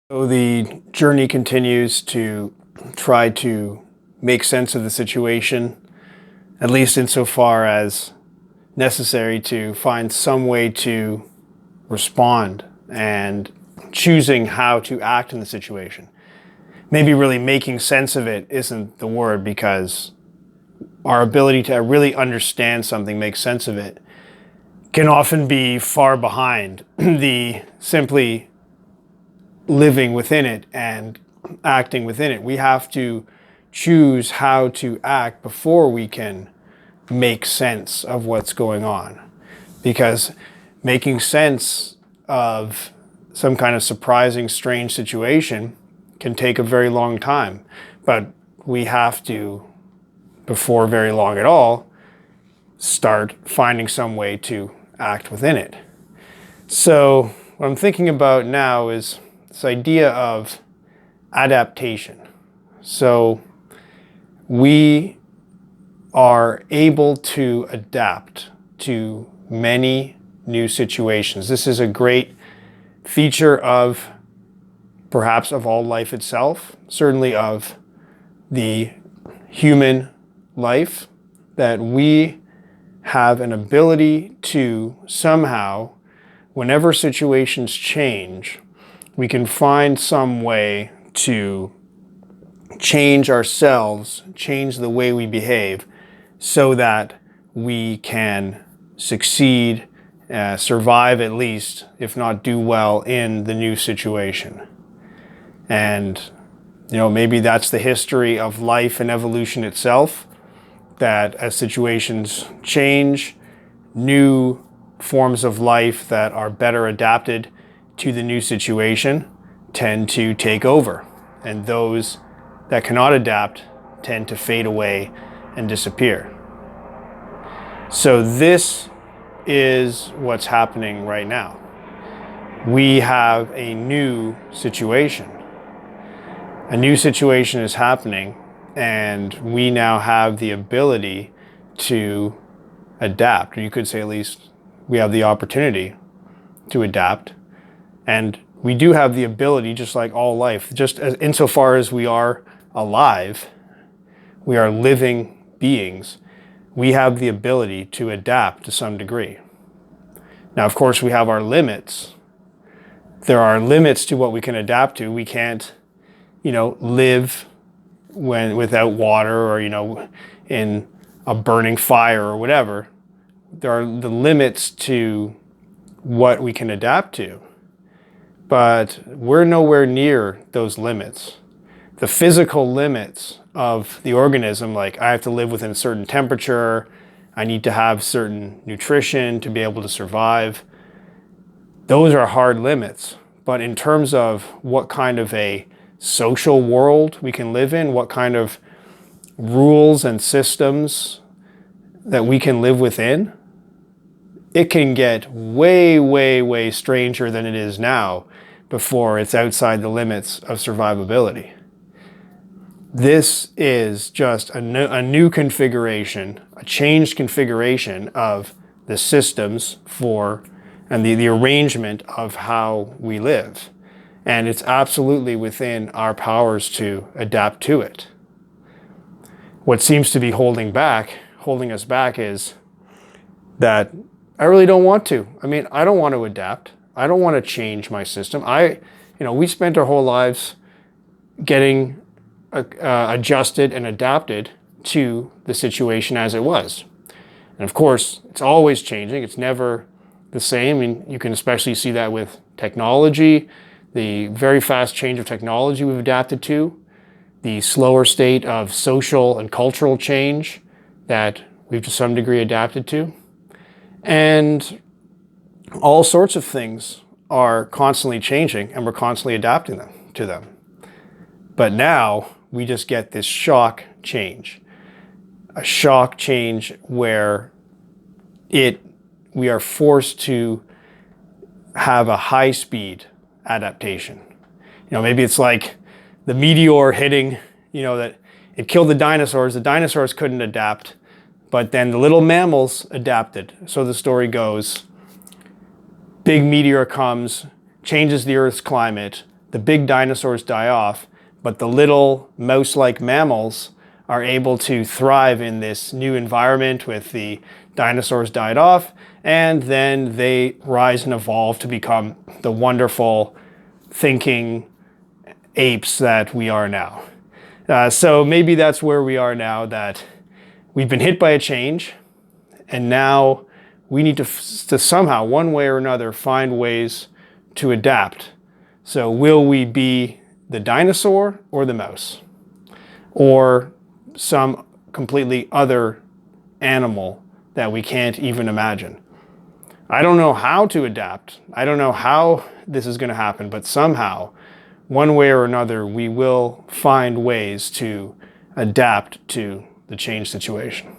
So the journey continues to try to make sense of the situation, at least insofar as necessary to find some way to respond and choosing how to act in the situation. Maybe really making sense of it isn't the word, because our ability to really understand something, make sense of it, can often be far behind the simply living within it and acting within it. We have to choose how to act before we can make sense of what's going on. Because making sense of some kind of surprising, strange situation can take a very long time. But we have to, before very long at all, start finding some way to act within it. So what I'm thinking about now is this idea of adaptation. So we are able to adapt to many new situations. This is a great feature of perhaps of all life itself, certainly of the human life, that we have an ability to somehow, whenever situations change, we can find some way to change ourselves, change the way we behave, so that we can succeed, survive at least, if not do well in the new situation. And, maybe that's the history of life and evolution itself, that as situations change, new forms of life that are better adapted to the new situation tend to take over, and those that cannot adapt tend to fade away and disappear. So this is what's happening right now. We have a new situation. A new situation is happening, and we now have the ability to adapt. Or you could say at least we have the opportunity to adapt. And we do have the ability, just like all life, just as insofar as we are alive, we are living beings, we have the ability to adapt to some degree. Now, of course, we have our limits. There are limits to what we can adapt to. We can't, live without water, or, in a burning fire or whatever. There are the limits to what we can adapt to. But we're nowhere near those limits. The physical limits of the organism, like I have to live within a certain temperature, I need to have certain nutrition to be able to survive, those are hard limits. But in terms of what kind of a social world we can live in, what kind of rules and systems that we can live within, it can get way, way, way stranger than it is now before it's outside the limits of survivability. This is just a new configuration, a changed configuration of the systems and the arrangement of how we live. And it's absolutely within our powers to adapt to it. What seems to be holding us back is that I really don't want to. I don't want to adapt. I don't want to change my system. We spent our whole lives getting adjusted and adapted to the situation as it was. And of course, it's always changing. It's never the same. You can especially see that with technology, the very fast change of technology we've adapted to, the slower state of social and cultural change that we've to some degree adapted to. And all sorts of things are constantly changing, and we're constantly adapting to them. But now we just get this shock change. A shock change where we are forced to have a high-speed adaptation. Maybe it's like the meteor hitting, that it killed the dinosaurs. The dinosaurs couldn't adapt, but then the little mammals adapted. So the story goes, big meteor comes, changes the Earth's climate, the big dinosaurs die off, but the little mouse-like mammals are able to thrive in this new environment with the dinosaurs died off, and then they rise and evolve to become the wonderful thinking apes that we are now. So maybe that's where we are now, that we've been hit by a change, and now we need to somehow, one way or another, find ways to adapt. So will we be the dinosaur or the mouse? Or some completely other animal that we can't even imagine? I don't know how to adapt. I don't know how this is going to happen, but somehow, one way or another, we will find ways to adapt to the changed situation.